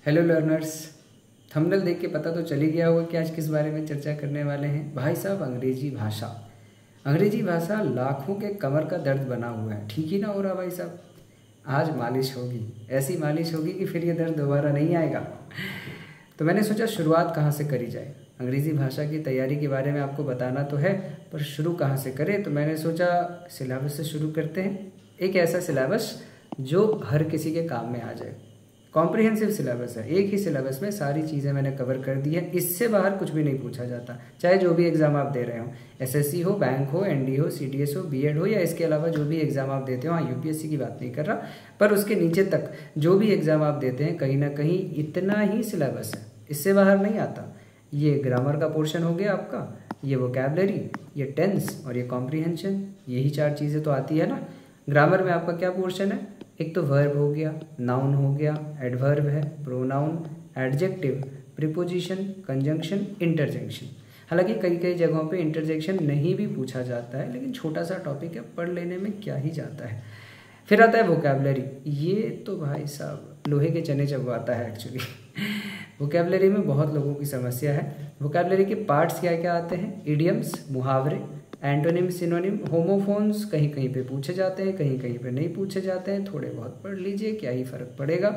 Hello learners. Thumbnail देख के पता तो चल ही गया होगा कि आज किस बारे में चर्चा करने वाले हैं। भाई साहब, अंग्रेजी भाषा। अंग्रेजी भाषा लाखों के कमर का दर्द बना हुआ है। ठीक ही ना हो रहा भाई साहब। आज मालिश होगी, ऐसी मालिश होगी कि फिर ये दर्द दोबारा नहीं आएगा। तो मैंने सोचा शुरुआत कहाँ से करी जाए। अंग्रेज़ी भाषा की तैयारी के बारे में आपको बताना तो है, पर शुरू कहाँ से करें। तो मैंने सोचा सिलेबस से शुरू करते हैं। एक ऐसा सिलेबस जो हर किसी के काम में आ जाए। कॉम्प्रिहेंसिव सिलेबस है, एक ही सिलेबस में सारी चीज़ें मैंने कवर कर दी है। इससे बाहर कुछ भी नहीं पूछा जाता, चाहे जो भी एग्ज़ाम आप दे रहे हो, एसएससी हो, बैंक हो, एनडी हो, सीडीएस हो, बीएड हो, या इसके अलावा जो भी एग्ज़ाम आप देते हो। हाँ, यूपीएससी की बात नहीं कर रहा, पर उसके नीचे तक जो भी एग्ज़ाम आप देते हैं कहीं ना कहीं इतना ही सिलेबस है, इससे बाहर नहीं आता। ये ग्रामर का पोर्शन हो गया आपका, ये वोकैबलरी, ये टेंस और ये कॉम्प्रिहेंशन, यही चार चीज़ें तो आती है ना। ग्रामर में आपका क्या पोर्शन है? एक तो वर्ब हो गया, नाउन हो गया, एडवर्ब है, pronoun, adjective, preposition, conjunction, interjection. हालांकि कई कई जगहों पे इंटरजेक्शन नहीं भी पूछा जाता है, लेकिन छोटा सा टॉपिक है, पढ़ लेने में क्या ही जाता है। फिर आता है वोकैबलरी। ये तो भाई साहब लोहे के चने चबवाता है एक्चुअली। वोकैबलरी में बहुत लोगों की समस्या है। वोकैबलरी के पार्ट्स क्या क्या आते हैं? इडियम्स, मुहावरे, एंटोनिम, सिनोनिम, होमोफोन्स कहीं कहीं पे पूछे जाते हैं, कहीं कहीं पे नहीं पूछे जाते हैं। थोड़े बहुत पढ़ लीजिए, क्या ही फ़र्क पड़ेगा।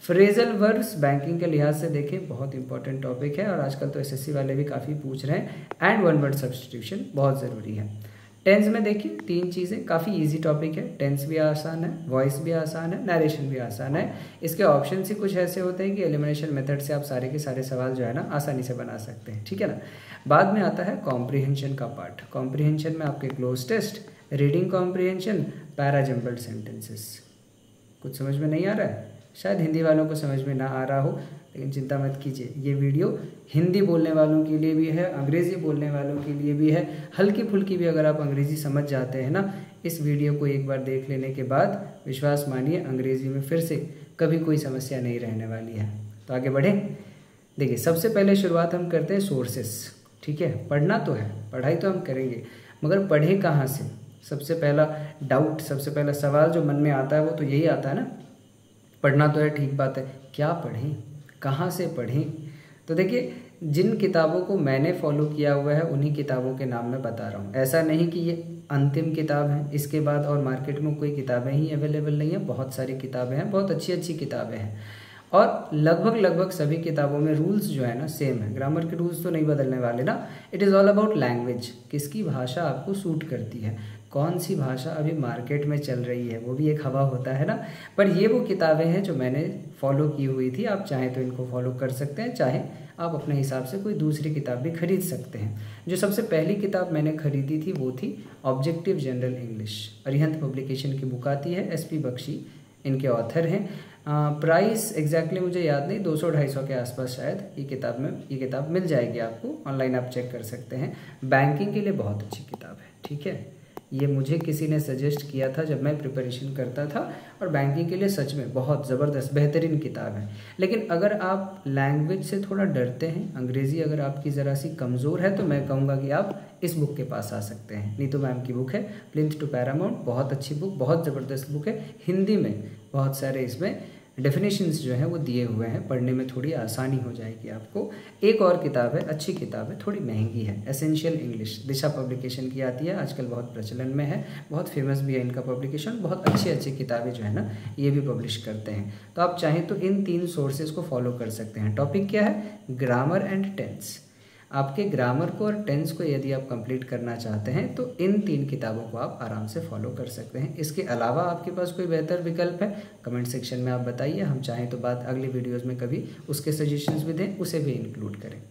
फ्रेजल वर्ब्स बैंकिंग के लिहाज से देखें, बहुत इंपॉर्टेंट टॉपिक है और आजकल तो एसएससी वाले भी काफ़ी पूछ रहे हैं। एंड वन वर्ड सब्स्टिट्यूशन बहुत ज़रूरी है। टेंस में देखिए, तीन चीज़ें, काफ़ी इजी टॉपिक है। टेंस भी आसान है, वॉइस भी आसान है, नरेशन भी आसान है। इसके ऑप्शन ही कुछ ऐसे होते हैं कि एलिमिनेशन मेथड से आप सारे के सारे सवाल जो है ना आसानी से बना सकते हैं, ठीक है ना। बाद में आता है कॉम्प्रिहेंशन का पार्ट। कॉम्प्रिहेंशन में आपके cloze test, reading comprehension, parajumbled sentences. कुछ समझ में नहीं आ रहा है? शायद हिंदी वालों को समझ में ना आ रहा हो, लेकिन चिंता मत कीजिए, ये वीडियो हिंदी बोलने वालों के लिए भी है, अंग्रेज़ी बोलने वालों के लिए भी है। हल्की फुल्की भी अगर आप अंग्रेज़ी समझ जाते हैं ना, इस वीडियो को एक बार देख लेने के बाद विश्वास मानिए अंग्रेज़ी में फिर से कभी कोई समस्या नहीं रहने वाली है। तो आगे बढ़ें। देखिए, सबसे पहले शुरुआत हम करते हैं सोर्सेस। ठीक है, पढ़ना तो है, पढ़ाई तो हम करेंगे, मगर पढ़े कहाँ से? सबसे पहला डाउट, सबसे पहला सवाल जो मन में आता है वो तो यही आता है ना। पढ़ना तो है, ठीक बात है, क्या पढ़ें, कहाँ से पढ़ें? तो देखिए, जिन किताबों को मैंने फॉलो किया हुआ है उन्हीं किताबों के नाम मैं बता रहा हूँ। ऐसा नहीं कि ये अंतिम किताब है, इसके बाद और मार्केट में कोई किताबें ही अवेलेबल नहीं है। बहुत सारी किताबें हैं, बहुत अच्छी अच्छी किताबें हैं, और लगभग सभी किताबों में रूल्स जो है ना सेम है। ग्रामर के रूल्स तो नहीं बदलने वाले ना। It is all about language, किसकी भाषा आपको सूट करती है, कौन सी भाषा अभी मार्केट में चल रही है, वो भी एक हवा होता है ना। पर ये वो किताबें हैं जो मैंने फॉलो की हुई थी। आप चाहें तो इनको फॉलो कर सकते हैं, चाहे आप अपने हिसाब से कोई दूसरी किताब भी खरीद सकते हैं। जो सबसे पहली किताब मैंने खरीदी थी वो थी objective general English. Arihant publication की बुक आती है, एसपी बख्शी इनके ऑथर हैं। प्राइस एग्जैक्टली मुझे याद नहीं, 200-250 के आसपास शायद ये किताब मिल जाएगी आपको, ऑनलाइन आप चेक कर सकते हैं। बैंकिंग के लिए बहुत अच्छी किताब है, ठीक है। ये मुझे किसी ने सजेस्ट किया था जब मैं प्रिपरेशन करता था, और बैंकिंग के लिए सच में बहुत ज़बरदस्त बेहतरीन किताब है। लेकिन अगर आप लैंग्वेज से थोड़ा डरते हैं, अंग्रेज़ी अगर आपकी ज़रा सी कमज़ोर है, तो मैं कहूँगा कि आप इस बुक के पास आ सकते हैं। नीतू मैम की बुक है, प्लिंथ टू पैरामाउंट, बहुत अच्छी बुक, बहुत ज़बरदस्त बुक है। हिंदी में बहुत सारे इसमें डेफिनेशंस जो हैं वो दिए हुए हैं, पढ़ने में थोड़ी आसानी हो जाएगी आपको। एक और किताब है, अच्छी किताब है, थोड़ी महंगी है, एसेंशियल इंग्लिश, दिशा पब्लिकेशन की आती है, आजकल बहुत प्रचलन में है, बहुत फेमस भी है इनका पब्लिकेशन। बहुत अच्छी अच्छी किताबें जो है ना ये भी पब्लिश करते हैं। तो आप चाहें तो इन तीन सोर्सेज को फॉलो कर सकते हैं। टॉपिक क्या है? Grammar and tense. आपके ग्रामर को और टेंस को यदि आप कंप्लीट करना चाहते हैं तो इन तीन किताबों को आप आराम से फॉलो कर सकते हैं। इसके अलावा आपके पास कोई बेहतर विकल्प है, कमेंट सेक्शन में आप बताइए, हम चाहें तो बात अगली वीडियोस में कभी उसके सजेशंस भी दें, उसे भी इंक्लूड करें।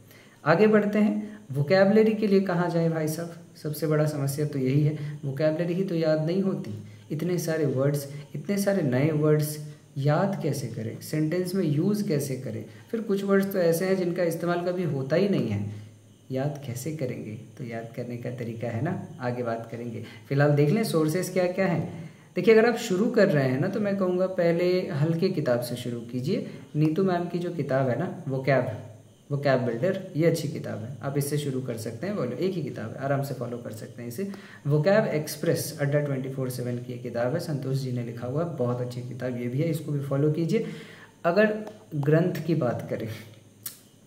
आगे बढ़ते हैं। वोकैबलरी के लिए कहाँ जाए भाई साहब? सबसे बड़ा समस्या तो यही है, वोकैबलरी ही तो याद नहीं होती। इतने सारे वर्ड्स, इतने सारे नए वर्ड्स याद कैसे करें, सेंटेंस में यूज़ कैसे करें? फिर कुछ वर्ड्स तो ऐसे हैं जिनका इस्तेमाल कभी होता ही नहीं है, याद कैसे करेंगे? तो याद करने का तरीका है ना, आगे बात करेंगे। फिलहाल देख लें सोर्सेस क्या क्या हैं। देखिए, अगर आप शुरू कर रहे हैं ना तो मैं कहूँगा पहले हल्के किताब से शुरू कीजिए। नीतू मैम की जो किताब है ना, वोकैब बिल्डर, ये अच्छी किताब है, आप इससे शुरू कर सकते हैं। बोलो, एक ही किताब है, आराम से फॉलो कर सकते हैं इसे। वोकैब एक्सप्रेस अड्डा 24/7 की किताब है, संतोष जी ने लिखा हुआ, बहुत अच्छी किताब ये भी है, इसको भी फॉलो कीजिए। अगर ग्रंथ की बात करें,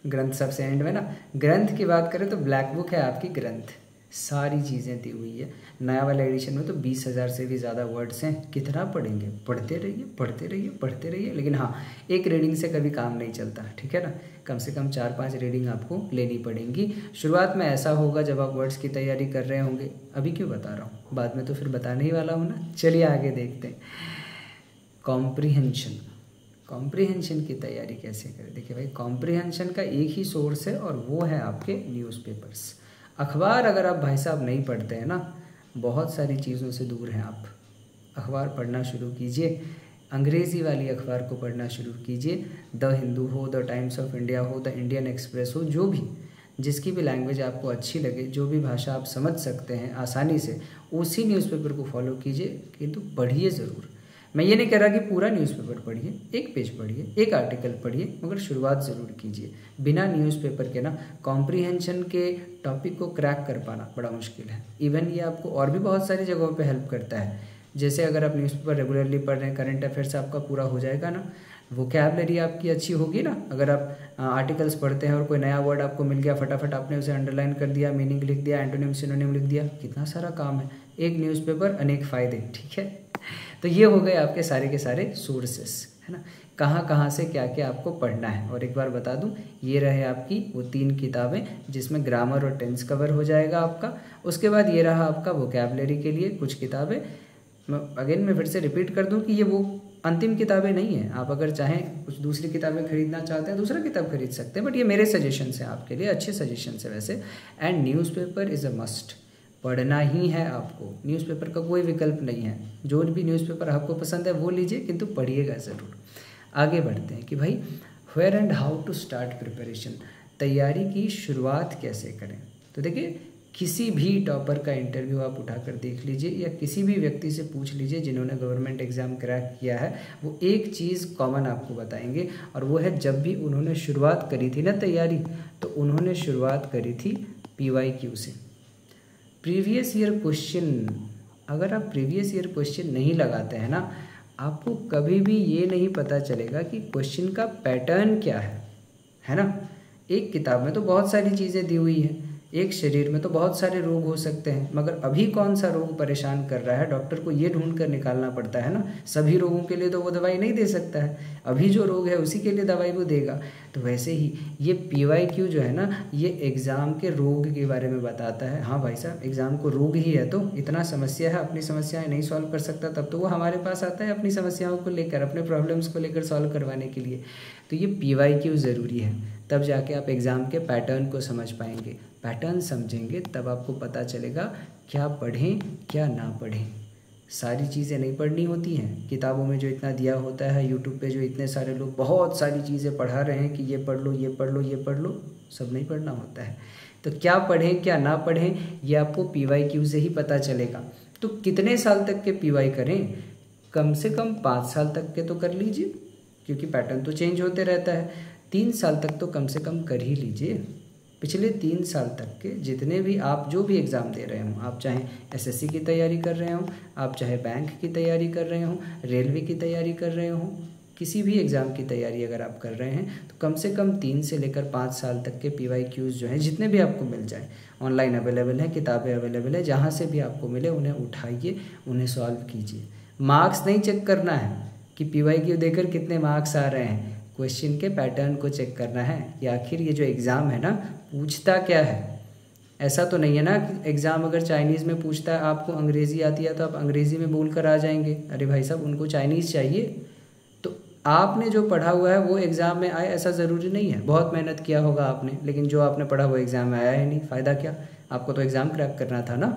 ग्रंथ सबसे एंड में ना, ग्रंथ की बात करें तो ब्लैक बुक है आपकी ग्रंथ, सारी चीज़ें दी हुई है। नया वाला एडिशन में तो 20,000 से भी ज़्यादा वर्ड्स हैं, कितना पढ़ेंगे, पढ़ते रहिए पढ़ते रहिए पढ़ते रहिए। लेकिन हाँ, एक रीडिंग से कभी काम नहीं चलता, ठीक है ना, कम से कम 4-5 रीडिंग आपको लेनी पड़ेंगी। शुरुआत में ऐसा होगा जब आप वर्ड्स की तैयारी कर रहे होंगे, अभी क्यों बता रहा हूँ, बाद में तो फिर बताने ही वाला हूँ ना। चलिए आगे देखते हैं। कॉम्प्रीहेंशन, कॉम्प्रीहेंशन की तैयारी कैसे करें। देखिए भाई, कॉम्प्रीहेंशन का एक ही सोर्स है और वो है आपके न्यूज़पेपर्स। अखबार अगर आप भाई साहब नहीं पढ़ते हैं ना, बहुत सारी चीज़ों से दूर हैं आप। अखबार पढ़ना शुरू कीजिए, अंग्रेज़ी वाली अखबार को पढ़ना शुरू कीजिए। द हिंदू हो, द टाइम्स ऑफ इंडिया हो, द इंडियन एक्सप्रेस हो, जो भी, जिसकी भी लैंग्वेज आपको अच्छी लगे, जो भी भाषा आप समझ सकते हैं आसानी से, उसी न्यूज़पेपर को फॉलो कीजिए, किंतु पढ़िए ज़रूर। मैं ये नहीं कह रहा कि पूरा न्यूज़पेपर पढ़िए, एक पेज पढ़िए, एक आर्टिकल पढ़िए, मगर शुरुआत ज़रूर कीजिए। बिना न्यूज़पेपर के ना कॉम्प्रीहेंशन के टॉपिक को क्रैक कर पाना बड़ा मुश्किल है। इवन ये आपको और भी बहुत सारी जगहों पे हेल्प करता है। जैसे अगर आप न्यूज़पेपर रेगुलरली पढ़ रहे हैं, करंट अफेयर्स आपका पूरा हो जाएगा ना, वोकैबलरी आपकी अच्छी होगी ना। अगर आप आर्टिकल्स पढ़ते हैं और कोई नया वर्ड आपको मिल गया, फटाफट आपने उसे अंडरलाइन कर दिया, मीनिंग लिख दिया, एंटोनिम सिनोनिम लिख दिया, कितना सारा काम है। एक न्यूज़पेपर अनेक फ़ायदे, ठीक है। तो ये हो गए आपके सारे के सारे सोर्सेस, है ना, कहाँ कहाँ से क्या क्या आपको पढ़ना है। और एक बार बता दूं, ये रहे आपकी वो 3 किताबें जिसमें ग्रामर और टेंस कवर हो जाएगा आपका। उसके बाद ये रहा आपका वोकैबलरी के लिए कुछ किताबें। मैं फिर से रिपीट कर दूं कि ये वो अंतिम किताबें नहीं हैं। आप अगर चाहें कुछ दूसरी किताबें खरीदना चाहते हैं, दूसरा किताब खरीद सकते हैं, बट ये मेरे सजेशंस हैं आपके लिए, अच्छे सजेशंस हैं वैसे। And newspaper is a must, पढ़ना ही है आपको, न्यूज़पेपर का कोई विकल्प नहीं है। जो भी न्यूज़पेपर आपको पसंद है वो लीजिए, किंतु पढ़िएगा ज़रूर। आगे बढ़ते हैं कि भाई where and how to start preparation, तैयारी की शुरुआत कैसे करें। तो देखिए, किसी भी टॉपर का इंटरव्यू आप उठाकर देख लीजिए या किसी भी व्यक्ति से पूछ लीजिए जिन्होंने गवर्नमेंट एग्ज़ाम क्रैक किया है, वो एक चीज़ कॉमन आपको बताएंगे, और वो है जब भी उन्होंने शुरुआत करी थी ना तैयारी, तो उन्होंने शुरुआत करी थी PYQ से, प्रीवियस ईयर क्वेश्चन। अगर आप प्रीवियस ईयर क्वेश्चन नहीं लगाते हैं ना, आपको कभी भी ये नहीं पता चलेगा कि क्वेश्चन का पैटर्न क्या है ना। एक किताब में तो बहुत सारी चीज़ें दी हुई हैं, एक शरीर में तो बहुत सारे रोग हो सकते हैं, मगर अभी कौन सा रोग परेशान कर रहा है, डॉक्टर को ये ढूंढ कर निकालना पड़ता है ना। सभी रोगों के लिए तो वो दवाई नहीं दे सकता है, अभी जो रोग है उसी के लिए दवाई वो देगा। तो वैसे ही ये PYQ जो है ना, ये एग्ज़ाम के रोग के बारे में बताता है। हाँ भाई साहब, एग्ज़ाम को रोग ही है तो इतना समस्या है, अपनी समस्याएं नहीं सॉल्व कर सकता, तब तो वो हमारे पास आता है अपनी समस्याओं को लेकर, अपने प्रॉब्लम्स को लेकर सॉल्व करवाने के लिए। तो ये PYQ ज़रूरी है, तब जाके आप एग्ज़ाम के पैटर्न को समझ पाएंगे। पैटर्न समझेंगे तब आपको पता चलेगा क्या पढ़ें क्या ना पढ़ें। सारी चीज़ें नहीं पढ़नी होती हैं, किताबों में जो इतना दिया होता है, यूट्यूब पे जो इतने सारे लोग बहुत सारी चीज़ें पढ़ा रहे हैं कि ये पढ़ लो ये पढ़ लो ये पढ़ लो, सब नहीं पढ़ना होता है। तो क्या पढ़ें क्या ना पढ़ें ये आपको PYQ से ही पता चलेगा। तो कितने साल तक के PY करें, कम से कम 5 साल तक के तो कर लीजिए, क्योंकि पैटर्न तो चेंज होते रहता है। 3 साल तक तो कम से कम कर ही लीजिए। पिछले 3 साल तक के जितने भी आप जो भी एग्ज़ाम दे रहे हों, आप चाहे SSC की तैयारी कर रहे हों, आप चाहे बैंक की तैयारी कर रहे हों, रेलवे की तैयारी कर रहे हों, किसी भी एग्ज़ाम की तैयारी अगर आप कर रहे हैं, तो कम से कम 3 से लेकर 5 साल तक के PYQs जो हैं, जितने भी आपको मिल जाए, ऑनलाइन अवेलेबल है, किताबें अवेलेबल है, जहाँ से भी आपको मिले उन्हें उठाइए, उन्हें सॉल्व कीजिए। मार्क्स नहीं चेक करना है कि PYQ देकर कितने मार्क्स आ रहे हैं, क्वेश्चन के पैटर्न को चेक करना है कि आखिर ये जो एग्ज़ाम है ना पूछता क्या है। ऐसा तो नहीं है ना कि एग्ज़ाम अगर चाइनीज़ में पूछता है, आपको अंग्रेज़ी आती है तो आप अंग्रेज़ी में बोल कर आ जाएंगे। अरे भाई साहब, उनको चाइनीज़ चाहिए, तो आपने जो पढ़ा हुआ है वो एग्ज़ाम में आए ऐसा ज़रूरी नहीं है। बहुत मेहनत किया होगा आपने, लेकिन जो आपने पढ़ा वो एग्ज़ाम में आया ही नहीं, फ़ायदा क्या। आपको तो एग्ज़ाम क्रैक करना था ना।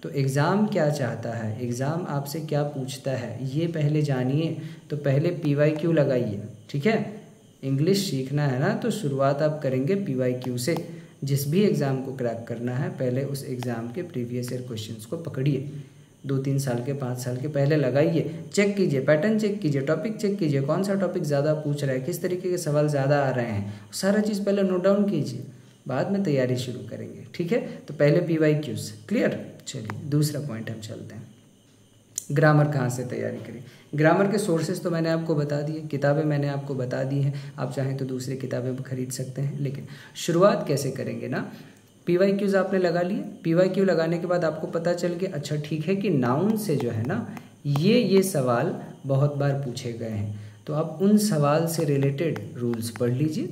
तो एग्ज़ाम क्या चाहता है, एग्ज़ाम आपसे क्या पूछता है, ये पहले जानिए। तो पहले PYQ लगाइए, ठीक है। इंग्लिश सीखना है ना, तो शुरुआत आप करेंगे PYQ से। जिस भी एग्ज़ाम को क्रैक करना है, पहले उस एग्ज़ाम के प्रीवियस ईयर क्वेश्चंस को पकड़िए, 2-3 साल के 5 साल के पहले लगाइए, चेक कीजिए, पैटर्न चेक कीजिए, टॉपिक चेक कीजिए, कौन सा टॉपिक ज़्यादा पूछ रहा है, किस तरीके के सवाल ज़्यादा आ रहे हैं, सारा चीज़ पहले नोट डाउन कीजिए, बाद में तैयारी शुरू करेंगे, ठीक है। तो पहले PYQs क्लियर। चलिए दूसरा पॉइंट हम चलते हैं। ग्रामर कहाँ से तैयारी करें? ग्रामर के सोर्सेज तो मैंने आपको बता दिए, किताबें मैंने आपको बता दी हैं, आप चाहें तो दूसरी किताबें भी खरीद सकते हैं। लेकिन शुरुआत कैसे करेंगे ना, PYQs आपने लगा लिए, PYQ लगाने के बाद आपको पता चल गया अच्छा ठीक है कि नाउन से जो है ना ये सवाल बहुत बार पूछे गए हैं, तो आप उन सवाल से रिलेटेड रूल्स पढ़ लीजिए।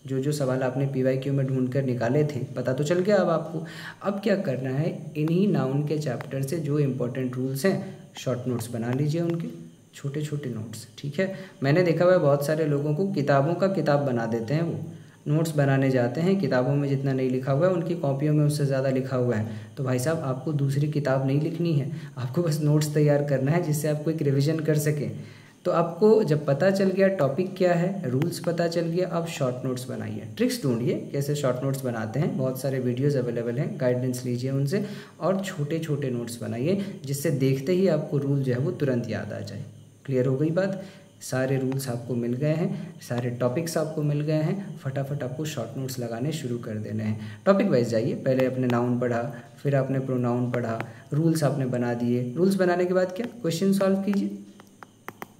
जो सवाल आपने PYQ में ढूंढ कर निकाले थे, पता तो चल गया अब आपको। अब क्या करना है, इन्हीं नाउन के चैप्टर से जो इम्पोर्टेंट रूल्स हैं शॉर्ट नोट्स बना लीजिए, उनके छोटे छोटे नोट्स, ठीक है। मैंने देखा हुआ है बहुत सारे लोगों को किताबों का किताब बना देते हैं, वो नोट्स बनाने जाते हैं, किताबों में जितना नहीं लिखा हुआ है उनकी कॉपियों में उससे ज़्यादा लिखा हुआ है। तो भाई साहब आपको दूसरी किताब नहीं लिखनी है, आपको बस नोट्स तैयार करना है जिससे आपको एक रिविज़न कर सकें। तो आपको जब पता चल गया टॉपिक क्या है, रूल्स पता चल गया, आप शॉर्ट नोट्स बनाइए, ट्रिक्स ढूंढिए कैसे शॉर्ट नोट्स बनाते हैं, बहुत सारे वीडियोस अवेलेबल हैं, गाइडेंस लीजिए उनसे, और छोटे छोटे नोट्स बनाइए जिससे देखते ही आपको रूल जो है वो तुरंत याद आ जाए। क्लियर हो गई बात? सारे रूल्स आपको मिल गए हैं, सारे टॉपिक्स आपको मिल गए हैं, फटाफट आपको शॉर्ट नोट्स लगाने शुरू कर देने हैं। टॉपिक वाइज जाइए, पहले आपने नाउन पढ़ा, फिर आपने प्रोनाउन पढ़ा, रूल्स आपने बना दिए, रूल्स बनाने के बाद क्या, क्वेश्चन सॉल्व कीजिए।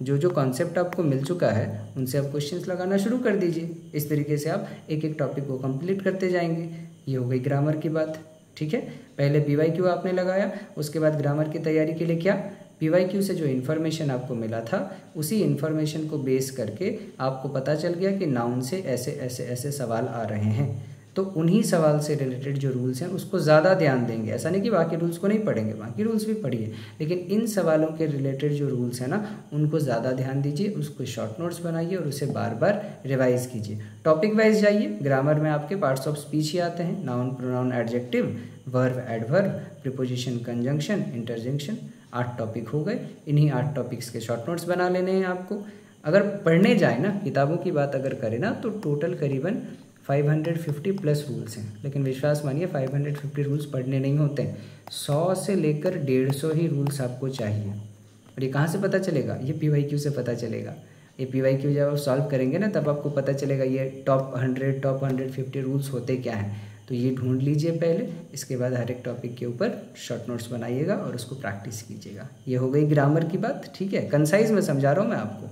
जो कॉन्सेप्ट आपको मिल चुका है उनसे आप क्वेश्चंस लगाना शुरू कर दीजिए। इस तरीके से आप एक एक टॉपिक को कंप्लीट करते जाएंगे। ये हो गई ग्रामर की बात, ठीक है। पहले PYQ आपने लगाया, उसके बाद ग्रामर की तैयारी के लिए क्या, PYQ से जो इन्फॉर्मेशन आपको मिला था उसी इन्फॉर्मेशन को बेस करके आपको पता चल गया कि नाउन से ऐसे ऐसे ऐसे सवाल आ रहे हैं, तो उन्हीं सवाल से रिलेटेड जो रूल्स हैं उसको ज़्यादा ध्यान देंगे। ऐसा नहीं कि बाकी रूल्स को नहीं पढ़ेंगे, बाकी रूल्स भी पढ़िए, लेकिन इन सवालों के रिलेटेड जो रूल्स हैं ना उनको ज़्यादा ध्यान दीजिए, उसको शॉर्ट नोट्स बनाइए और उसे बार बार रिवाइज कीजिए। टॉपिक वाइज जाइए, ग्रामर में आपके पार्ट्स ऑफ स्पीच ही आते हैं, noun, pronoun, adjective, verb, adverb, preposition, conjunction, interjection, 8 topic हो गए। इन्हीं 8 टॉपिक्स के शॉर्ट नोट्स बना लेने हैं आपको। अगर पढ़ने जाए ना, किताबों की बात अगर करें ना, तो टोटल करीबन 550 प्लस रूल्स हैं, लेकिन विश्वास मानिए 550 रूल्स पढ़ने नहीं होते हैं, 100 से लेकर 150 ही रूल्स आपको चाहिए। और ये कहाँ से पता चलेगा, ये PYQ से पता चलेगा। ये PYQ जब आप सॉल्व करेंगे ना तब आपको पता चलेगा ये टॉप 100 टॉप 150 रूल्स होते क्या हैं। तो ये ढूंढ लीजिए पहले, इसके बाद हर एक टॉपिक के ऊपर शॉर्ट नोट्स बनाइएगा और उसको प्रैक्टिस कीजिएगा। ये हो गई ग्रामर की बात, ठीक है, कंसाइज में समझा रहा हूँ मैं आपको।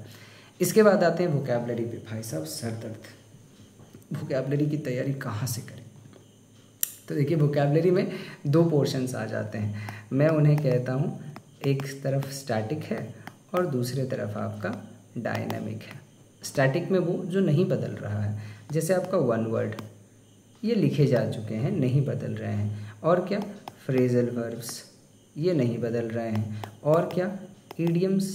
इसके बाद आते हैं वोकैबलरी पे। भाई साहब सर दर्द, वोकैबलरी की तैयारी कहाँ से करें? तो देखिए वोकैबलरी में 2 पोर्शंस आ जाते हैं, मैं उन्हें कहता हूँ, एक तरफ स्टैटिक है और दूसरे तरफ आपका डायनामिक है। स्टैटिक में वो जो नहीं बदल रहा है, जैसे आपका वन वर्ड, ये लिखे जा चुके हैं, नहीं बदल रहे हैं। और क्या, फ्रेजल वर्ब्स, ये नहीं बदल रहे हैं। और क्या, ईडियम्स,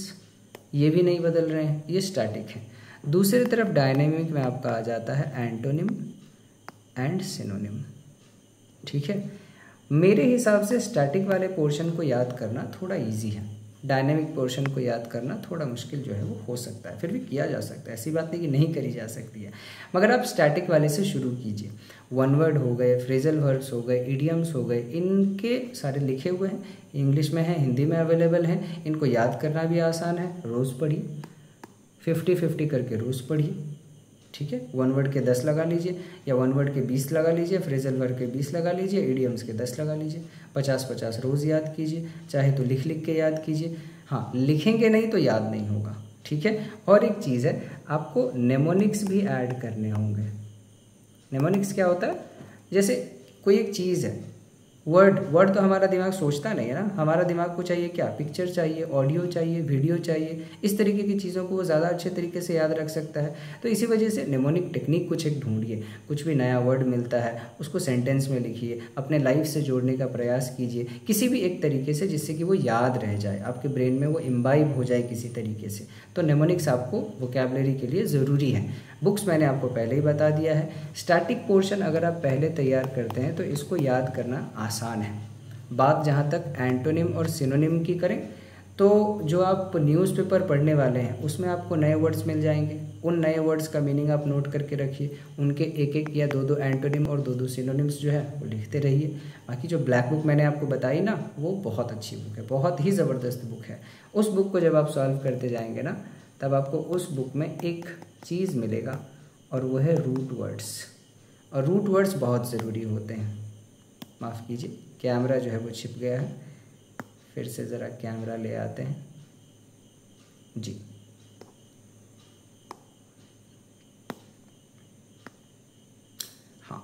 ये भी नहीं बदल रहे हैं, ये स्टैटिक है। दूसरी तरफ डायनेमिक में आपका आ जाता है एंटोनिम एंड सिनोनिम, ठीक है। मेरे हिसाब से स्टैटिक वाले पोर्शन को याद करना थोड़ा इजी है, डायनेमिक पोर्शन को याद करना थोड़ा मुश्किल जो है वो हो सकता है, फिर भी किया जा सकता है, ऐसी बात नहीं कि नहीं करी जा सकती है। मगर आप स्टैटिक वाले से शुरू कीजिए। वन वर्ड हो गए, फ्रेजल वर्ब्स हो गए, इडियम्स हो गए, इनके सारे लिखे हुए हैं, इंग्लिश में है, हिंदी में अवेलेबल हैं, इनको याद करना भी आसान है। रोज़ पढ़िए, 50-50 करके रोज़ पढ़िए, ठीक है। वन वर्ड के 10 लगा लीजिए, या वन वर्ड के 20 लगा लीजिए, फ्रेजल वर्ड के 20 लगा लीजिए, इडियम्स के 10 लगा लीजिए। 50-50 रोज़ याद कीजिए, चाहे तो लिख लिख के याद कीजिए। हाँ, लिखेंगे नहीं तो याद नहीं होगा, ठीक है। और एक चीज़ है, आपको नेमोनिक्स भी ऐड करने होंगे। नेमोनिक्स क्या होता है, जैसे कोई एक चीज़ है, वर्ड तो हमारा दिमाग सोचता नहीं है ना, हमारा दिमाग को चाहिए क्या, पिक्चर चाहिए, ऑडियो चाहिए, वीडियो चाहिए, इस तरीके की चीज़ों को वो ज़्यादा अच्छे तरीके से याद रख सकता है। तो इसी वजह से नेमोनिक टेक्निक कुछ एक ढूंढिए, कुछ भी नया वर्ड मिलता है उसको सेंटेंस में लिखिए, अपने लाइफ से जोड़ने का प्रयास कीजिए किसी भी एक तरीके से, जिससे कि वो याद रह जाए, आपके ब्रेन में वो इम्बाइब हो जाए किसी तरीके से। तो नेमोनिक्स आपको वोकैबुलरी के लिए ज़रूरी है। बुक्स मैंने आपको पहले ही बता दिया है। स्टैटिक पोर्शन अगर आप पहले तैयार करते हैं तो इसको याद करना आसान है। बात जहाँ तक एंटोनिम और सिनोनिम की करें तो जो आप न्यूज़पेपर पढ़ने वाले हैं उसमें आपको नए वर्ड्स मिल जाएंगे, उन नए वर्ड्स का मीनिंग आप नोट करके रखिए, उनके एक एक या दो एंटोनिम और दो सिनोनिम्स जो है वो लिखते रहिए। बाकी जो ब्लैक बुक मैंने आपको बताई ना, वो बहुत अच्छी बुक है, बहुत ही ज़बरदस्त बुक है। उस बुक को जब आप सॉल्व करते जाएंगे ना, तब आपको उस बुक में एक चीज़ मिलेगा और वो है रूट वर्ड्स। और रूट वर्ड्स बहुत ज़रूरी होते हैं। माफ़ कीजिए, कैमरा जो है वो छिप गया है, फिर से ज़रा कैमरा ले आते हैं जी। हाँ,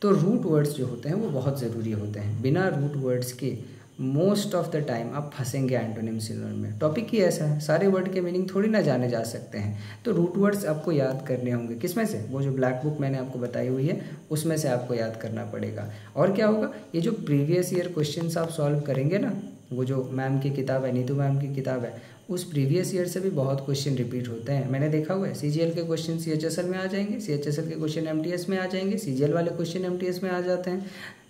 तो रूट वर्ड्स जो होते हैं वो बहुत ज़रूरी होते हैं। बिना रूट वर्ड्स के मोस्ट ऑफ द टाइम आप फंसेंगे एंटोनिम सिनोनिम में। टॉपिक ही ऐसा है, सारे वर्ड के मीनिंग थोड़ी ना जाने जा सकते हैं। तो रूट वर्ड्स आपको याद करने होंगे। किसमें से? वो जो ब्लैक बुक मैंने आपको बताई हुई है उसमें से आपको याद करना पड़ेगा। और क्या होगा, ये जो प्रीवियस ईयर क्वेश्चंस आप सॉल्व करेंगे ना, वो जो मैम की किताब है, नीतू मैम की किताब है, उस प्रीवियस ईयर से भी बहुत क्वेश्चन रिपीट होते हैं। मैंने देखा हुआ है, सीजीएल के क्वेश्चन सीएचएसएल में आ जाएंगे, सीएचएसएल के क्वेश्चन एमटीएस में आ जाएंगे, सीजीएल वाले क्वेश्चन एमटीएस में आ जाते हैं।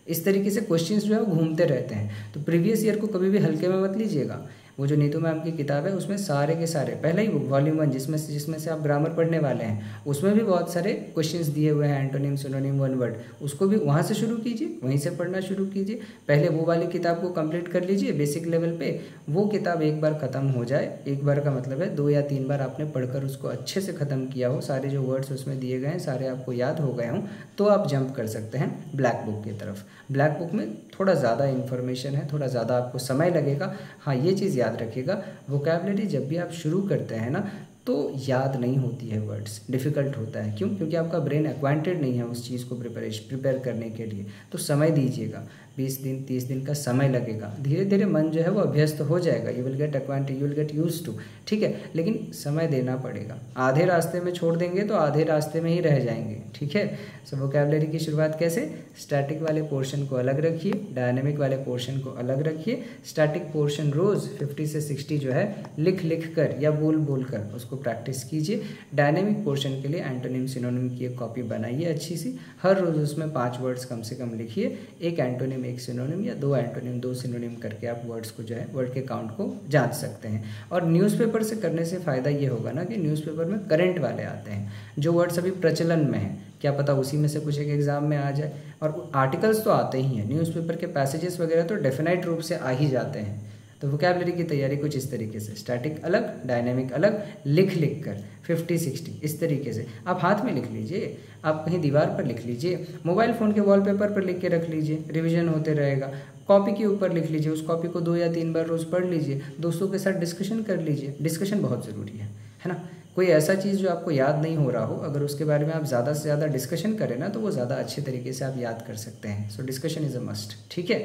इस तरीके से क्वेश्चंस जो है वो घूमते रहते हैं। तो प्रीवियस ईयर को कभी भी हल्के में मत लीजिएगा। वो जो नीतू मैम की किताब है उसमें सारे के सारे, पहले ही बुक वॉल्यूम 1 जिसमें से आप ग्रामर पढ़ने वाले हैं, उसमें भी बहुत सारे क्वेश्चंस दिए हुए हैं, एंटोनिम सिनोनिम वन वर्ड, उसको भी वहाँ से शुरू कीजिए, वहीं से पढ़ना शुरू कीजिए। पहले वो वाली किताब को कंप्लीट कर लीजिए बेसिक लेवल पे। वो किताब एक बार ख़त्म हो जाए, एक बार का मतलब है 2 या 3 बार आपने पढ़कर उसको अच्छे से ख़त्म किया हो, सारे जो वर्ड्स उसमें दिए गए हैं सारे आपको याद हो गए हों, तो आप जंप कर सकते हैं ब्लैक बुक की तरफ। ब्लैक बुक में थोड़ा ज़्यादा इन्फॉर्मेशन है, थोड़ा ज़्यादा आपको समय लगेगा। हाँ, ये चीज़ याद रखिएगा, वोकैबुलरी जब भी आप शुरू करते हैं ना तो याद नहीं होती है, वर्ड्स डिफ़िकल्ट होता है। क्यों? क्योंकि आपका ब्रेन एक्वाइंटेड नहीं है उस चीज़ को प्रिपेयर करने के लिए। तो समय दीजिएगा, 20 दिन 30 दिन का समय लगेगा। धीरे धीरे मन जो है वो अभ्यस्त हो जाएगा, you will get acquainted, you will get used to, ठीक है। लेकिन समय देना पड़ेगा। आधे रास्ते में छोड़ देंगे तो आधे रास्ते में ही रह जाएंगे, ठीक है। सो वोकैबुलरी की शुरुआत कैसे? स्टैटिक वाले पोर्शन को अलग रखिए, डायनेमिक वाले पोर्शन को अलग रखिए। स्टैटिक पोर्शन रोज़ 50 से 60 जो है लिख कर या बोल कर उसको प्रैक्टिस कीजिए। डायनेमिक पोर्शन के लिए एंटोनिम सिनोनिम की एक कॉपी बनाइए अच्छी सी, हर रोज़ उसमें 5 वर्ड्स कम से कम लिखिए, एक एंटोनिम एक सिनोनिम या 2 एंटोनिम 2 सिनोनिम करके आप वर्ड्स को जो है वर्ड के काउंट को जांच सकते हैं। और न्यूज़पेपर से करने से फ़ायदा ये होगा ना कि न्यूज़पेपर में करंट वाले आते हैं, जो वर्ड्स अभी प्रचलन में हैं, क्या पता उसी में से कुछ एक एग्जाम में आ जाए। और आर्टिकल्स तो आते ही हैं, न्यूज़पेपर के पैसेजेस वगैरह तो डेफिनेट रूप से आ ही जाते हैं। तो वोकैबुलरी की तैयारी कुछ इस तरीके से, स्टैटिक अलग, डायनेमिक अलग, लिख कर 50-60 इस तरीके से आप हाथ में लिख लीजिए, आप कहीं दीवार पर लिख लीजिए, मोबाइल फ़ोन के वॉलपेपर पर लिख के रख लीजिए, रिवीजन होते रहेगा। कॉपी के ऊपर लिख लीजिए, उस कॉपी को 2 या 3 बार रोज़ पढ़ लीजिए, दोस्तों के साथ डिस्कशन कर लीजिए। डिस्कशन बहुत ज़रूरी है ना। कोई ऐसा चीज़ जो आपको याद नहीं हो रहा हो, अगर उसके बारे में आप ज़्यादा से ज़्यादा डिस्कशन करें ना तो वो ज़्यादा अच्छे तरीके से आप याद कर सकते हैं। सो डिस्कशन इज़ अ मस्ट, ठीक है।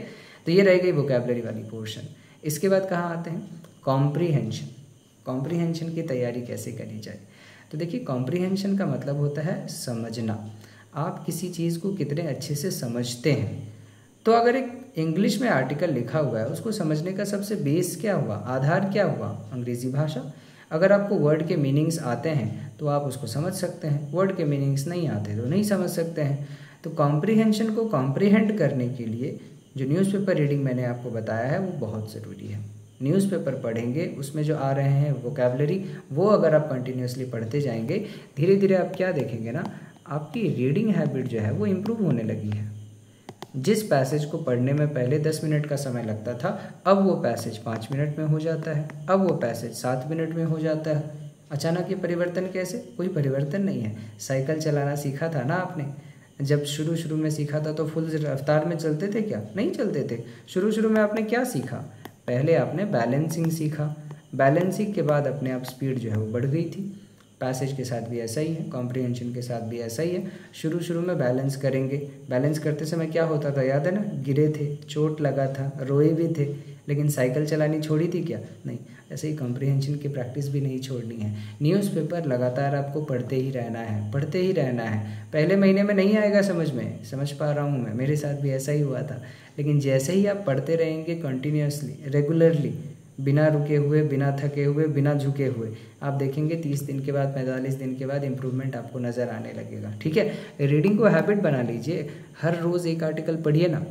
तो ये रह गई वोकैबुलरी वाली पोर्शन। इसके बाद कहाँ आते हैं? कॉम्प्रीहेंशन। कॉम्प्रीहेंशन की तैयारी कैसे करी जाए? तो देखिए, कॉम्प्रीहेंशन का मतलब होता है समझना। आप किसी चीज़ को कितने अच्छे से समझते हैं। तो अगर एक इंग्लिश में आर्टिकल लिखा हुआ है, उसको समझने का सबसे बेस क्या हुआ, आधार क्या हुआ? अंग्रेज़ी भाषा। अगर आपको वर्ड के मीनिंग्स आते हैं तो आप उसको समझ सकते हैं, वर्ड के मीनिंग्स नहीं आते तो नहीं समझ सकते हैं। तो कॉम्प्रीहेंशन को कॉम्प्रीहेंड करने के लिए जो न्यूज़पेपर रीडिंग मैंने आपको बताया है वो बहुत ज़रूरी है। न्यूज़पेपर पढ़ेंगे, उसमें जो आ रहे हैं वोकैबुलरी, वो अगर आप कंटिन्यूसली पढ़ते जाएंगे, धीरे धीरे आप क्या देखेंगे ना, आपकी रीडिंग हैबिट जो है वो इम्प्रूव होने लगी है। जिस पैसेज को पढ़ने में पहले 10 मिनट का समय लगता था, अब वो पैसेज 5 मिनट में हो जाता है, अब वो पैसेज 7 मिनट में हो जाता है। अचानक ये परिवर्तन कैसे? कोई परिवर्तन नहीं है। साइकिल चलाना सीखा था ना आपने, जब शुरू में सीखा था तो फुल रफ्तार में चलते थे क्या? नहीं चलते थे। शुरू में आपने क्या सीखा? पहले आपने बैलेंसिंग सीखा, बैलेंसिंग के बाद अपने आप स्पीड जो है वो बढ़ गई थी। पैसेज के साथ भी ऐसा ही है, कॉम्प्रीहेंशन के साथ भी ऐसा ही है। शुरू में बैलेंस करेंगे, बैलेंस करते समय क्या होता था याद है ना? गिरे थे, चोट लगा था, रोए भी थे, लेकिन साइकिल चलानी छोड़ी थी क्या? नहीं। ऐसे ही कॉम्प्रीहेंशन की प्रैक्टिस भी नहीं छोड़नी है। न्यूज़पेपर लगातार आपको पढ़ते ही रहना है, पढ़ते ही रहना है। पहले महीने में नहीं आएगा समझ में, समझ पा रहा हूँ मैं, मेरे साथ भी ऐसा ही हुआ था। लेकिन जैसे ही आप पढ़ते रहेंगे कंटिन्यूसली, रेगुलरली, बिना रुके हुए, बिना थके हुए, बिना झुके हुए, आप देखेंगे 30 दिन के बाद, 45 दिन के बाद इम्प्रूवमेंट आपको नज़र आने लगेगा, ठीक है। रीडिंग को हैबिट बना लीजिए, हर रोज़ एक आर्टिकल पढ़िए ना,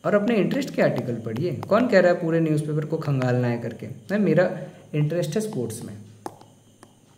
और अपने इंटरेस्ट के आर्टिकल पढ़िए। कौन कह रहा है पूरे न्यूज़पेपर को खंगालना है करके? मैं, मेरा इंटरेस्ट है स्पोर्ट्स में।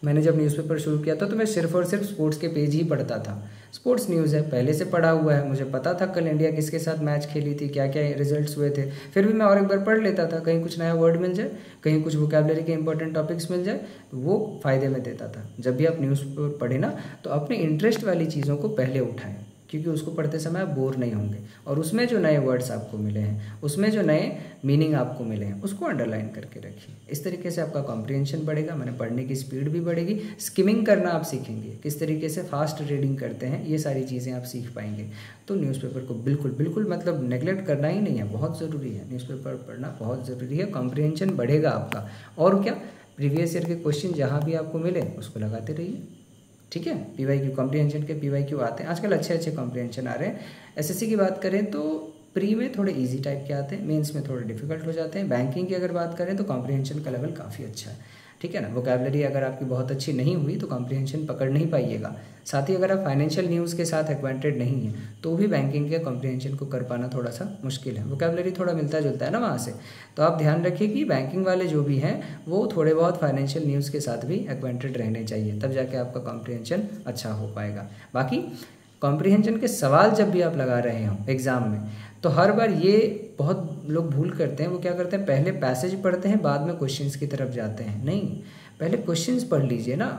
मैंने जब न्यूज़पेपर शुरू किया था तो मैं सिर्फ और सिर्फ स्पोर्ट्स के पेज ही पढ़ता था। स्पोर्ट्स न्यूज़ है, पहले से पढ़ा हुआ है, मुझे पता था कल इंडिया किसके साथ मैच खेली थी, क्या क्या रिजल्ट्स हुए थे। फिर भी मैं और एक बार पढ़ लेता था, कहीं कुछ नया वर्ड मिल जाए, कहीं कुछ वोकैबुलरी के इंपॉर्टेंट टॉपिक्स मिल जाए, वो फ़ायदे में देता था। जब भी आप न्यूज़पेपर पढ़े ना तो अपने इंटरेस्ट वाली चीज़ों को पहले उठाएं, क्योंकि उसको पढ़ते समय आप बोर नहीं होंगे। और उसमें जो नए वर्ड्स आपको मिले हैं, उसमें जो नए मीनिंग आपको मिले हैं, उसको अंडरलाइन करके रखिए। इस तरीके से आपका कॉम्प्रिहेंशन बढ़ेगा, मैंने पढ़ने की स्पीड भी बढ़ेगी। स्किमिंग करना आप सीखेंगे, किस तरीके से फास्ट रीडिंग करते हैं, ये सारी चीज़ें आप सीख पाएंगे। तो न्यूज़पेपर को बिल्कुल बिल्कुल मतलब नेगलेक्ट करना ही नहीं है, बहुत ज़रूरी है। न्यूज़पेपर पढ़ना बहुत ज़रूरी है, कॉम्प्रिहेंशन बढ़ेगा आपका। और क्या, प्रीवियस ईयर के क्वेश्चन जहाँ भी आपको मिले उसको लगाते रहिए, ठीक है। PYQ कॉम्प्रिहेंशन के PYQ आते हैं आजकल, अच्छे अच्छे कॉम्प्रिहेंशन आ रहे हैं। SSC की बात करें तो प्री में थोड़े इजी टाइप के आते हैं, मेंस में थोड़े डिफिकल्ट हो जाते हैं। बैंकिंग की अगर बात करें तो कॉम्प्रिहेंशन का लेवल काफ़ी अच्छा है, ठीक है ना। वोकैबुलरी अगर आपकी बहुत अच्छी नहीं हुई तो कॉम्प्रिहेंशन पकड़ नहीं पाइएगा। साथ ही अगर आप फाइनेंशियल न्यूज़ के साथ एक्वेंटेड नहीं हैं तो भी बैंकिंग के कॉम्प्रिहेंशन को कर पाना थोड़ा सा मुश्किल है। वोकैबुलरी थोड़ा मिलता जुलता है ना वहाँ से, तो आप ध्यान रखिए कि बैंकिंग वाले जो भी हैं वो थोड़े बहुत फाइनेंशियल न्यूज़ के साथ भी एक्वेंटेड रहने चाहिए, तब जाके आपका कॉम्प्रिहेंशन अच्छा हो पाएगा। बाकी कॉम्प्रिहेंशन के सवाल जब भी आप लगा रहे हो एग्ज़ाम में, तो हर बार ये बहुत लोग भूल करते हैं, वो क्या करते हैं, पहले पैसेज पढ़ते हैं बाद में क्वेश्चंस की तरफ जाते हैं। नहीं, पहले क्वेश्चंस पढ़ लीजिए ना।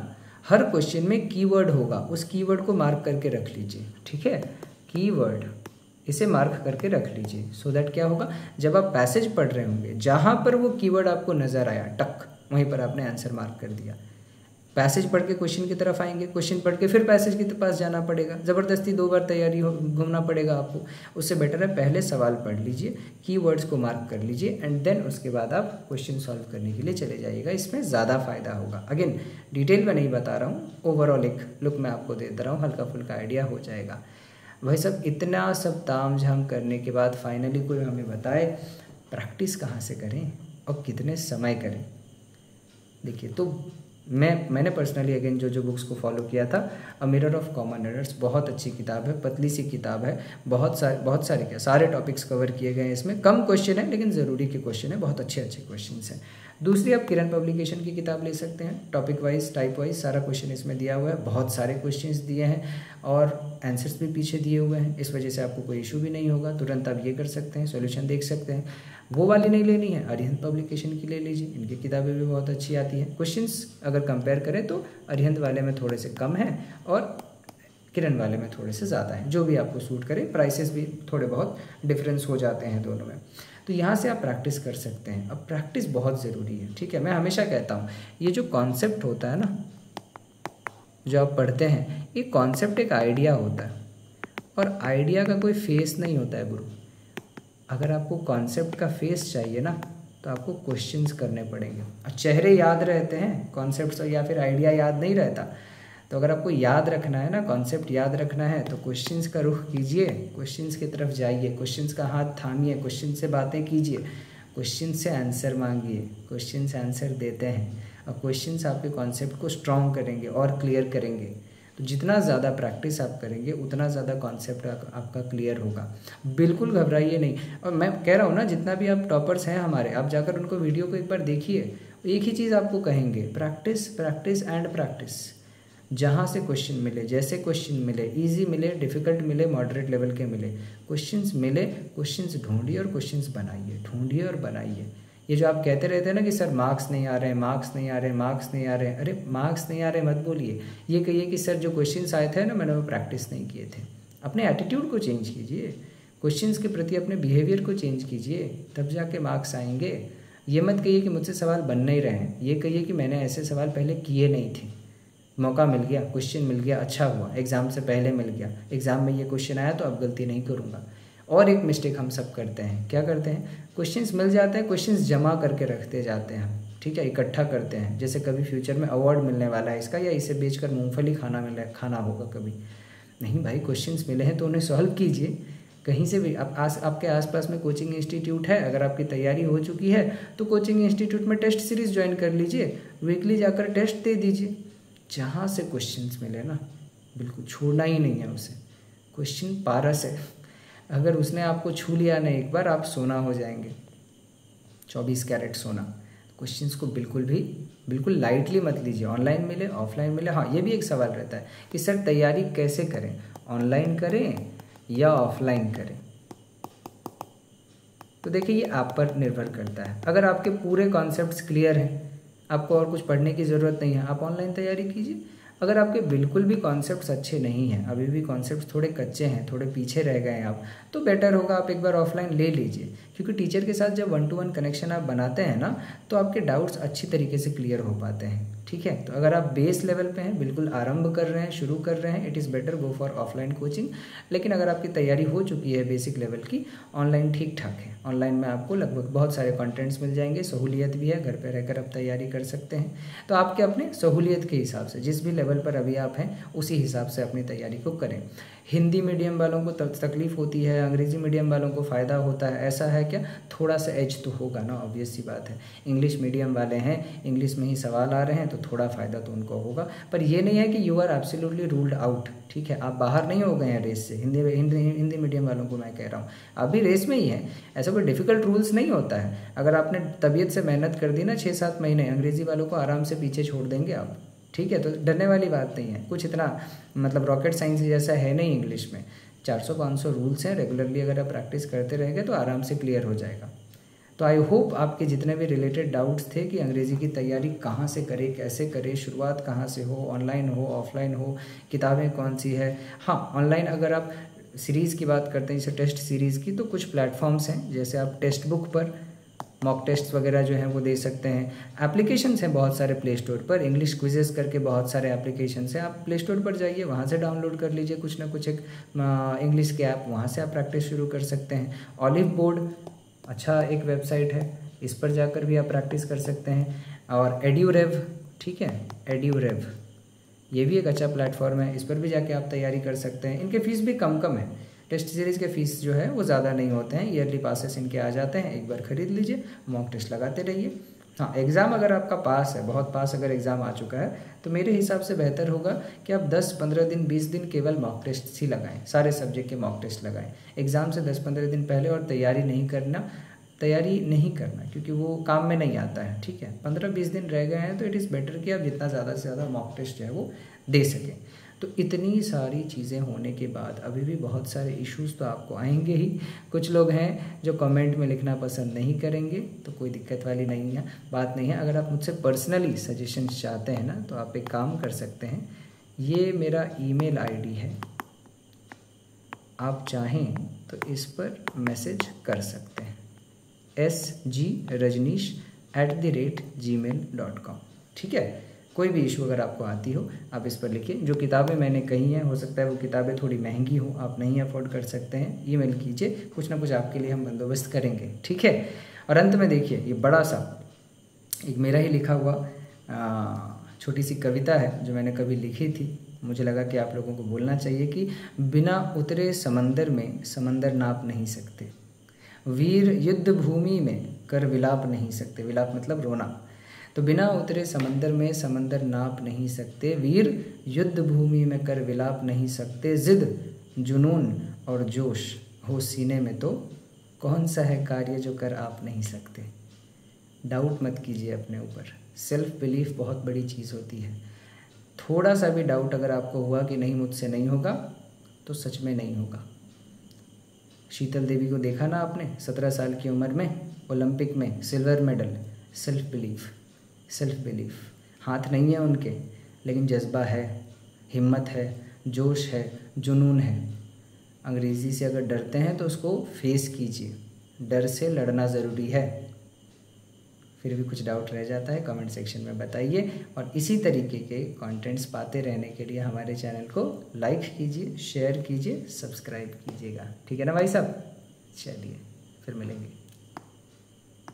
हर क्वेश्चन में कीवर्ड होगा, उस कीवर्ड को मार्क करके रख लीजिए, ठीक है। कीवर्ड इसे मार्क करके रख लीजिए, सो दैट क्या होगा, जब आप पैसेज पढ़ रहे होंगे जहाँ पर वो कीवर्ड आपको नज़र आया टक, वहीं पर आपने आंसर मार्क कर दिया। पैसेज पढ़ के क्वेश्चन की तरफ आएंगे, क्वेश्चन पढ़ के फिर पैसेज के पास जाना पड़ेगा, ज़बरदस्ती 2 बार तैयारी हो घूमना पड़ेगा आपको। उससे बेटर है पहले सवाल पढ़ लीजिए, कीवर्ड्स को मार्क कर लीजिए, एंड देन उसके बाद आप क्वेश्चन सॉल्व करने के लिए चले जाइएगा। इसमें ज़्यादा फायदा होगा। अगेन डिटेल में नहीं बता रहा हूँ, ओवरऑल एक लुक मैं आपको देता रहा हूँ, हल्का फुल्का आइडिया हो जाएगा। भाई सब इतना सब ताम झाम करने के बाद फाइनली कोई हमें बताए प्रैक्टिस कहाँ से करें और कितने समय करें। देखिए, तो मैंने पर्सनली अगेन जो बुक्स को फॉलो किया था, a mirror of common errors बहुत अच्छी किताब है, पतली सी किताब है, बहुत सारे क्या सारे टॉपिक्स कवर किए गए हैं इसमें। कम क्वेश्चन है लेकिन ज़रूरी के क्वेश्चन है, बहुत अच्छे क्वेश्चन हैं। दूसरी आप किरण पब्लिकेशन की किताब ले सकते हैं, टॉपिक वाइज टाइप वाइज सारा क्वेश्चन इसमें दिया हुआ है, बहुत सारे क्वेश्चंस दिए हैं और आंसर्स भी पीछे दिए हुए हैं। इस वजह से आपको कोई इशू भी नहीं होगा, तुरंत आप ये कर सकते हैं, सॉल्यूशन देख सकते हैं। वो वाली नहीं लेनी है, अरिहंत पब्लिकेशन की ले लीजिए, इनकी किताबें भी बहुत अच्छी आती हैं। क्वेश्चंस अगर कंपेयर करें तो अरिहंत वाले में थोड़े से कम हैं और किरण वाले में थोड़े से ज़्यादा हैं, जो भी आपको सूट करे। प्राइसेस भी थोड़े बहुत डिफरेंस हो जाते हैं दोनों में, तो यहाँ से आप प्रैक्टिस कर सकते हैं। अब प्रैक्टिस बहुत ज़रूरी है, ठीक है। मैं हमेशा कहता हूँ ये जो कॉन्सेप्ट होता है ना, जो आप पढ़ते हैं, ये कॉन्सेप्ट एक आइडिया होता है और आइडिया का कोई फेस नहीं होता है गुरु। अगर आपको कॉन्सेप्ट का फेस चाहिए ना तो आपको क्वेश्चंस करने पड़ेंगे। और चेहरे याद रहते हैं, कॉन्सेप्ट या फिर आइडिया याद नहीं रहता। तो अगर आपको याद रखना है ना, कॉन्सेप्ट याद रखना है, तो क्वेश्चंस का रुख कीजिए, क्वेश्चंस की तरफ जाइए, क्वेश्चंस का हाथ थामिए, क्वेश्चन से बातें कीजिए, क्वेश्चन से आंसर मांगिए, क्वेश्चन से आंसर देते हैं और क्वेश्चंस आपके कॉन्सेप्ट को स्ट्रॉन्ग करेंगे और क्लियर करेंगे। तो जितना ज़्यादा प्रैक्टिस आप करेंगे उतना ज़्यादा कॉन्सेप्ट आपका क्लियर होगा। बिल्कुल घबराइए नहीं। और मैं कह रहा हूँ ना, जितना भी आप टॉपर्स हैं हमारे, आप जाकर उनको वीडियो को एक बार देखिए, एक ही चीज़ आपको कहेंगे, प्रैक्टिस प्रैक्टिस एंड प्रैक्टिस। जहाँ से क्वेश्चन मिले, जैसे क्वेश्चन मिले, इजी मिले, डिफ़िकल्ट मिले, मॉडरेट लेवल के मिले, क्वेश्चंस मिले, क्वेश्चंस ढूंढिए और क्वेश्चंस बनाइए, ढूंढिए और बनाइए। ये जो आप कहते रहते हैं ना कि सर मार्क्स नहीं आ रहे हैं, मार्क्स नहीं आ रहे हैं, मार्क्स नहीं आ रहे हैं, अरे मार्क्स नहीं आ रहे मत बोलिए, ये कहिए कि सर जो क्वेश्चंस आए थे ना मैंने वो प्रैक्टिस नहीं किए थे। अपने एटीट्यूड को चेंज कीजिए, क्वेश्चंस के प्रति अपने बिहेवियर को चेंज कीजिए, तब जाके मार्क्स आएंगे। ये मत कहिए कि मुझसे सवाल बन नहीं रहे हैं, ये कहिए कि मैंने ऐसे सवाल पहले किए नहीं थे, मौका मिल गया, क्वेश्चन मिल गया, अच्छा हुआ, एग्ज़ाम से पहले मिल गया, एग्ज़ाम में ये क्वेश्चन आया तो अब गलती नहीं करूँगा। और एक मिस्टेक हम सब करते हैं, क्या करते हैं, क्वेश्चंस मिल जाते हैं, क्वेश्चंस जमा करके रखते जाते हैं, ठीक है, इकट्ठा करते हैं, जैसे कभी फ्यूचर में अवार्ड मिलने वाला है इसका, या इसे बेचकर मूंगफली खाना होगा कभी। नहीं भाई, क्वेश्चंस मिले हैं तो उन्हें सॉल्व कीजिए। कहीं से भी आपके आसपास में कोचिंग इंस्टीट्यूट है, अगर आपकी तैयारी हो चुकी है तो कोचिंग इंस्टीट्यूट में टेस्ट सीरीज़ ज्वाइन कर लीजिए, वीकली जाकर टेस्ट दे दीजिए। जहाँ से क्वेश्चंस मिले ना बिल्कुल छोड़ना ही नहीं है उसे। क्वेश्चन पारस है, अगर उसने आपको छू लिया ना एक बार, आप सोना हो जाएंगे, 24 कैरेट सोना। क्वेश्चंस को बिल्कुल लाइटली मत लीजिए, ऑनलाइन मिले ऑफलाइन मिले। हाँ, ये भी एक सवाल रहता है कि सर तैयारी कैसे करें, ऑनलाइन करें या ऑफलाइन करें। तो देखिए ये आप पर निर्भर करता है। अगर आपके पूरे कॉन्सेप्ट्स क्लियर हैं, आपको और कुछ पढ़ने की ज़रूरत नहीं है, आप ऑनलाइन तैयारी कीजिए। अगर आपके बिल्कुल भी कॉन्सेप्ट्स अच्छे नहीं हैं, अभी भी कॉन्सेप्ट्स थोड़े कच्चे हैं, थोड़े पीछे रह गए हैं आप, तो बेटर होगा आप एक बार ऑफलाइन ले लीजिए, क्योंकि टीचर के साथ जब 1-to-1 कनेक्शन आप बनाते हैं ना, तो आपके डाउट्स अच्छी तरीके से क्लियर हो पाते हैं। ठीक है, तो अगर आप बेस लेवल पे हैं, बिल्कुल आरंभ कर रहे हैं, शुरू कर रहे हैं, it is better go for offline coaching. लेकिन अगर आपकी तैयारी हो चुकी है बेसिक लेवल की, ऑनलाइन ठीक ठाक है। ऑनलाइन में आपको लगभग बहुत सारे कंटेंट्स मिल जाएंगे, सहूलियत भी है, घर पे रहकर आप तैयारी कर सकते हैं। तो आपके अपने सहूलियत के हिसाब से, जिस भी लेवल पर अभी आप हैं उसी हिसाब से अपनी तैयारी को करें। हिंदी मीडियम वालों को तकलीफ़ होती है, अंग्रेज़ी मीडियम वालों को फ़ायदा होता है, ऐसा है क्या? थोड़ा सा एज तो होगा ना, ऑब्वियस सी बात है। इंग्लिश मीडियम वाले हैं, इंग्लिश में ही सवाल आ रहे हैं, तो थोड़ा फ़ायदा तो उनको होगा। पर ये नहीं है कि you are absolutely ruled out. ठीक है, आप बाहर नहीं हो गए हैं रेस से। हिंदी मीडियम वालों को मैं कह रहा हूँ, आप भी रेस में ही हैं। ऐसा कोई डिफ़िकल्ट रूल्स नहीं होता है। अगर आपने तबीयत से मेहनत कर दी ना 6-7 महीने, अंग्रेज़ी वालों को आराम से पीछे छोड़ देंगे आप। ठीक है, तो डरने वाली बात नहीं है। कुछ इतना मतलब रॉकेट साइंस जैसा है नहीं इंग्लिश में। 400-500 रूल्स हैं, रेगुलरली अगर आप प्रैक्टिस करते रहेंगे तो आराम से क्लियर हो जाएगा। तो आई होप आपके जितने भी रिलेटेड डाउट्स थे कि अंग्रेज़ी की तैयारी कहाँ से करें, कैसे करें, शुरुआत कहाँ से हो, ऑनलाइन हो, ऑफलाइन हो, किताबें कौन सी है। हाँ, ऑनलाइन अगर आप सीरीज़ की बात करते हैं, जैसे टेस्ट सीरीज़ की, तो कुछ प्लेटफॉर्म्स हैं, जैसे आप टेक्स्ट बुक पर मॉक टेस्ट वगैरह जो हैं वो दे सकते हैं। एप्लीकेशंस हैं बहुत सारे प्ले स्टोर पर, इंग्लिश क्विजेस करके बहुत सारे एप्लीकेशंस हैं। आप प्ले स्टोर पर जाइए, वहाँ से डाउनलोड कर लीजिए कुछ ना कुछ एक इंग्लिश के ऐप, वहाँ से आप प्रैक्टिस शुरू कर सकते हैं। ऑलिव बोर्ड अच्छा एक वेबसाइट है, इस पर जाकर भी आप प्रैक्टिस कर सकते हैं। और एड्यूरेव, ठीक है, एड्यूरेव ये भी एक अच्छा प्लेटफॉर्म है, इस पर भी जाके आप तैयारी कर सकते हैं। इनके फ़ीस भी कम है, टेस्ट सीरीज़ के फ़ीस जो है वो ज़्यादा नहीं होते हैं, ईयरली पासेस इनके आ जाते हैं। एक बार ख़रीद लीजिए, मॉक टेस्ट लगाते रहिए। हाँ, एग्ज़ाम अगर आपका पास है, बहुत पास अगर एग्ज़ाम आ चुका है, तो मेरे हिसाब से बेहतर होगा कि आप 10-15 दिन 20 दिन केवल मॉक टेस्ट ही लगाएं, सारे सब्जेक्ट के मॉक टेस्ट लगाएं। एग्ज़ाम से 10-15 दिन पहले और तैयारी नहीं करना, क्योंकि वो काम में नहीं आता है। ठीक है, 15-20 दिन रह गए हैं तो इट इज़ बेटर कि आप जितना ज़्यादा से ज़्यादा मॉक टेस्ट जो है वो दे सकें। तो इतनी सारी चीज़ें होने के बाद अभी भी बहुत सारे इश्यूज़ तो आपको आएंगे ही। कुछ लोग हैं जो कमेंट में लिखना पसंद नहीं करेंगे, तो कोई दिक्कत वाली बात नहीं है। अगर आप मुझसे पर्सनली सजेशन चाहते हैं ना, तो आप एक काम कर सकते हैं, ये मेरा ईमेल आईडी है, आप चाहें तो इस पर मैसेज कर सकते हैं, sgrajneesh@gmail.com। ठीक है, कोई भी इशू अगर आपको आती हो आप इस पर लिखिए। जो किताबें मैंने कही हैं, हो सकता है वो किताबें थोड़ी महंगी हो, आप नहीं अफोर्ड कर सकते हैं, ईमेल कीजिए, कुछ ना कुछ आपके लिए हम बंदोबस्त करेंगे। ठीक है, और अंत में देखिए, ये बड़ा सा एक मेरा ही लिखा हुआ छोटी सी कविता है जो मैंने कभी लिखी थी। मुझे लगा कि आप लोगों को बोलना चाहिए कि बिना उतरे समंदर में समंदर नाप नहीं सकते, वीर युद्ध भूमि में कर विलाप नहीं सकते, विलाप मतलब रोना। तो बिना उतरे समंदर में समंदर नाप नहीं सकते, वीर युद्ध भूमि में कर विलाप नहीं सकते, जिद जुनून और जोश हो सीने में तो कौन सा है कार्य जो कर आप नहीं सकते। डाउट मत कीजिए अपने ऊपर, सेल्फ बिलीफ बहुत बड़ी चीज़ होती है। थोड़ा सा भी डाउट अगर आपको हुआ कि नहीं मुझसे नहीं होगा, तो सच में नहीं होगा। शीतल देवी को देखा ना आपने, 17 साल की उम्र में ओलंपिक में सिल्वर मेडल। सेल्फ बिलीफ हाथ नहीं है उनके, लेकिन जज्बा है, हिम्मत है, जोश है, जुनून है। अंग्रेज़ी से अगर डरते हैं तो उसको फेस कीजिए, डर से लड़ना ज़रूरी है। फिर भी कुछ डाउट रह जाता है, कमेंट सेक्शन में बताइए। और इसी तरीके के कंटेंट्स पाते रहने के लिए हमारे चैनल को लाइक कीजिए, शेयर कीजिए, सब्सक्राइब कीजिएगा। ठीक है ना भाई साहब? चलिए फिर मिलेंगे।